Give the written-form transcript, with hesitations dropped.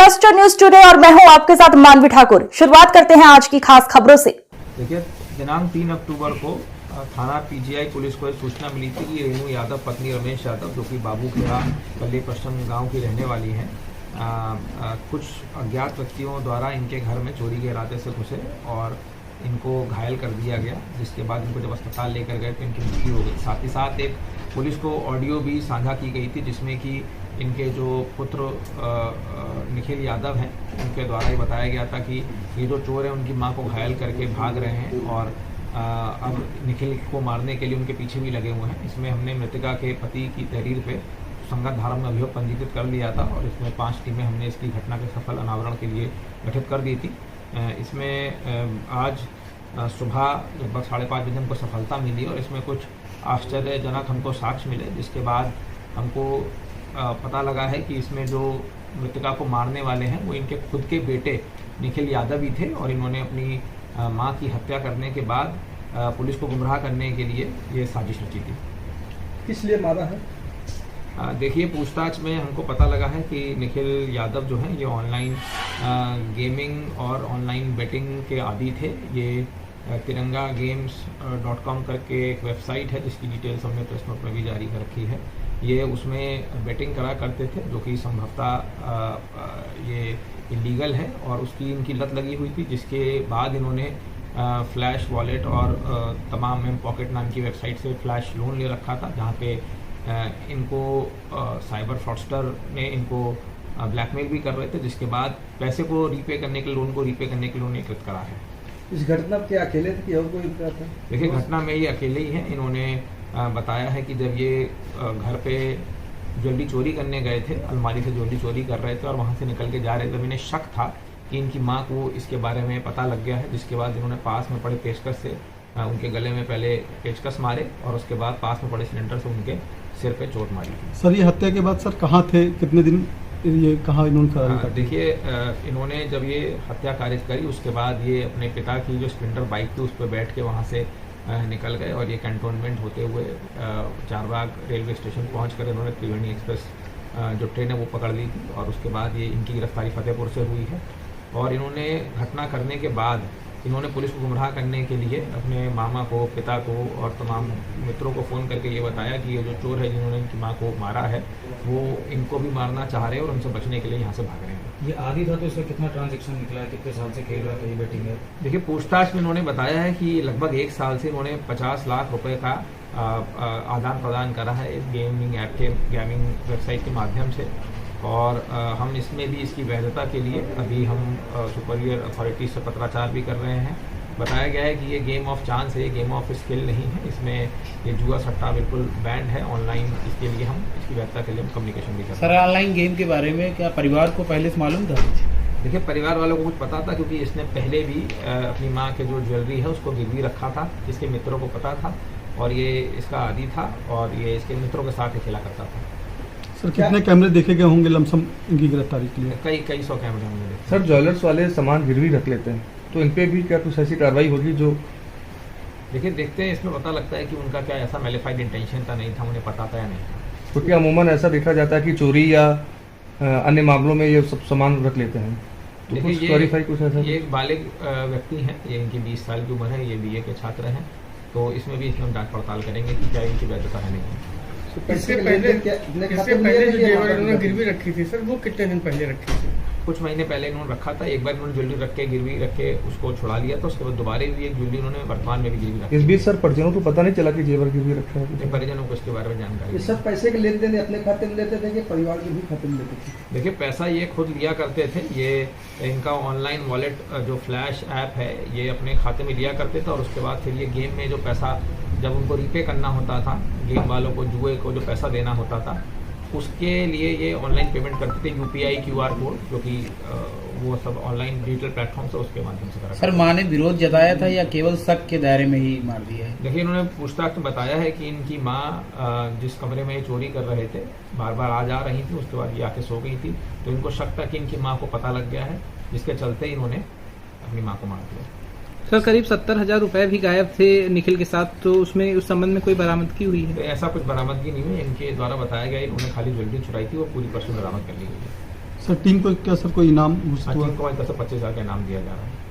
Cluster news today और मैं हूं आपके साथ मानवी ठाकुर। शुरुआत करते हैं आज की खास खबरों से। देखिए, दिनांक 3 अक्टूबर को थाना पीजीआई पुलिस को एक सूचना मिली थी कि रेणु यादव पत्नी रमेश यादव, जो कि बाबूखेड़ा पल्ली पश्चिम गांव की रहने वाली हैं, कुछ अज्ञात व्यक्तियों द्वारा इनके घर में चोरी के इरादे से घुसे और इनको घायल कर दिया गया, जिसके बाद इनको जब अस्पताल लेकर गए तो इनकी मृत्यु हो गई। साथ ही साथ एक पुलिस को ऑडियो भी साझा की गई थी, जिसमें कि इनके जो पुत्र निखिल यादव हैं, उनके द्वारा ये बताया गया था कि ये जो चोर हैं उनकी मां को घायल करके भाग रहे हैं और अब निखिल को मारने के लिए उनके पीछे भी लगे हुए हैं। इसमें हमने मृतका के पति की तहरीर पे संगत धारा में अभियोग पंजीकृत कर लिया था और इसमें 5 टीमें हमने इसकी घटना के सफल अनावरण के लिए गठित कर दी थी। इसमें आज सुबह लगभग 5:30 बजे हमको सफलता मिली और इसमें कुछ आश्चर्यजनक हमको साक्ष्य मिले, जिसके बाद हमको पता लगा है कि इसमें जो मृतका को मारने वाले हैं वो इनके खुद के बेटे निखिल यादव ही थे और इन्होंने अपनी मां की हत्या करने के बाद पुलिस को गुमराह करने के लिए ये साजिश रची थी। किस लिए मारा है? देखिए, पूछताछ में हमको पता लगा है कि निखिल यादव जो हैं ये ऑनलाइन गेमिंग और ऑनलाइन बेटिंग के आदी थे। ये tirangaGames.com करके एक वेबसाइट है जिसकी डिटेल्स हमने प्रेस नोट में भी जारी कर रखी है। ये उसमें बेटिंग करा करते थे, जो कि संभवतः ये इलीगल है और उसकी इनकी लत लगी हुई थी, जिसके बाद इन्होंने फ्लैश वॉलेट और तमाम एम पॉकेट नाम की वेबसाइट से फ्लैश लोन ले रखा था, जहाँ पे इनको साइबर फ्रॉडस्टर ने इनको ब्लैकमेल भी कर रहे थे, जिसके बाद पैसे को रीपे करने के लिए, लोन को रीपे करने के लिए उन्हें कृत करा है। इस घटना में क्या अकेले थे कि और कोई था? देखिए, घटना में ये अकेले ही हैं। इन्होंने बताया है कि जब ये घर पे ज्वेलरी चोरी करने गए थे, अलमारी से ज्वेलरी चोरी कर रहे थे और वहाँ से निकल के जा रहे थे, तब इन्हें शक था कि इनकी माँ को इसके बारे में पता लग गया है, जिसके बाद इन्होंने पास में पड़े पेचकस से उनके गले में पहले पेचकस मारे और उसके बाद पास में पड़े सिलेंडर से उनके सिर पे चोट मारी थी। सर, ये हत्या के बाद सर कहाँ थे, कितने दिन ये कहाँ इन्होंने देखिए, इन्होंने जब ये हत्या कारित करी उसके बाद ये अपने पिता की जो स्प्लेंडर बाइक थी उस पर बैठ के वहाँ से निकल गए और ये कैंटोनमेंट होते हुए चारबाग रेलवे स्टेशन पहुंचकर इन्होंने त्रिवेणी एक्सप्रेस जो ट्रेन है वो पकड़ ली थी और उसके बाद ये इनकी गिरफ्तारी फतेहपुर से हुई है। और इन्होंने घटना करने के बाद इन्होंने पुलिस को गुमराह करने के लिए अपने मामा को, पिता को और तमाम मित्रों को फ़ोन करके ये बताया कि ये जो चोर है जिन्होंने इनकी माँ को मारा है वो इनको भी मारना चाह रहे हैं और उनसे बचने के लिए यहाँ से भाग रहे हैं। ये आदि था तो इसका कितना ट्रांजैक्शन निकला है, कितने साल से खेल रहा था ये बेटिंग है? देखिए, पूछताछ में इन्होंने बताया है कि लगभग 1 साल से इन्होंने 50 लाख रुपए का आदान प्रदान करा है इस गेमिंग ऐप के, गेमिंग वेबसाइट के माध्यम से और हम इसमें भी इसकी वैधता के लिए अभी हम सुपीरियर अथॉरिटी से पत्राचार भी कर रहे हैं। बताया गया है कि ये गेम ऑफ चांस है, गेम ऑफ स्किल नहीं है, इसमें ये जुआ सट्टा बिल्कुल बैंड है ऑनलाइन। इसके लिए हम इसकी वैधता के लिए हम कम्युनिकेशन भी कर रहे हैं। सर, ऑनलाइन गेम के बारे में क्या परिवार को पहले से मालूम था? देखिए, परिवार वालों को कुछ पता था क्योंकि इसने पहले भी अपनी माँ के जो ज्वेलरी है उसको गिरवी रखा था, इसके मित्रों को पता था और ये इसका आदी था और ये इसके मित्रों के साथ ही खेला करता था। सर, कितने कैमरे देखे गए होंगे लमसम इनकी गिरफ्तारी के लिए? कई 100 कैमरे हमने देखे। सर, ज्वेलर्स वाले सामान गिरवी रख लेते हैं तो इन पे भी क्या कुछ ऐसी कार्रवाई होगी जो? देखिए, देखते हैं, इसमें पता लगता है कि उनका क्या ऐसा मैलिफाइड इंटेंशन था, नहीं था, उन्हें पता था या नहीं था। क्योंकि अमूमन ऐसा देखा जाता है कि चोरी या अन्य मामलों में ये सब सामान रख लेते हैं, तो कुछ क्लैरिफाई कुछ ऐसा? ये एक बालिग व्यक्ति हैं, ये इनकी 20 साल की उम्र है, ये BA के छात्र हैं, तो इसमें भी इसमें हम जांच पड़ताल करेंगे कि क्या इनकी वैधता है नहीं। इससे पहले जो जेवर इन्होंने गिरवी रखी थी सर, वो कितने दिन पहले रखी थी? कुछ महीने पहले इन्होंने रखा था। एक बार इन्होंने ज्वेलरी रख के गिरवी रख के उसको छुड़ा लिया था, उसके बाद दोबारा भी एक ज्वेलरी इन्होंने वर्तमान में भी गिरवी रखी। इस बीच सर परिजनों को पता नहीं चला कि जेवर गिरवी रखा है? परिजनों को इसके बारे में जानकारी। ये सब पैसे के लेन देन अपने खाते में लेते थे कि परिवार के भी खाते में लेते थे? देखिए, पैसा ये खुद लिया करते थे। ये इनका ऑनलाइन वॉलेट जो फ्लैश ऐप है ये अपने खाते में लिया करते थे और उसके बाद फिर ये गेम में जो पैसा जब उनको रीपे करना होता था, गेम वालों को, जुए को जो पैसा देना होता था, उसके लिए ये ऑनलाइन पेमेंट करते थे। UPI QR कोड, जो कि वो सब ऑनलाइन डिजिटल प्लेटफॉर्म से उसके माध्यम से करा। सर, माँ ने विरोध जताया था या केवल शक के दायरे में ही मार दिया है? देखिए, इन्होंने पूछताछ में बताया है कि इनकी माँ जिस कमरे में ये चोरी कर रहे थे बार बार आ जा रही थी, उसके बाद ये आके सो गई थी, तो इनको शक था कि इनकी माँ को पता लग गया है, जिसके चलते इन्होंने अपनी माँ को मार दिया। सर, करीब 70,000 रुपए भी गायब थे निखिल के साथ, तो उसमें उस संबंध में कोई बरामदगी हुई है? ऐसा कुछ बरामदगी नहीं हुई। इनके द्वारा बताया गया इन्होंने खाली ज्वेलरी चुराई थी, वो पूरी पर्सन बरामद कर ली गई है। सर टीम को क्या सर कोई इनाम घोषित हुआ? टीम को 10 से 25 हज़ार का इनाम दिया जा रहा है।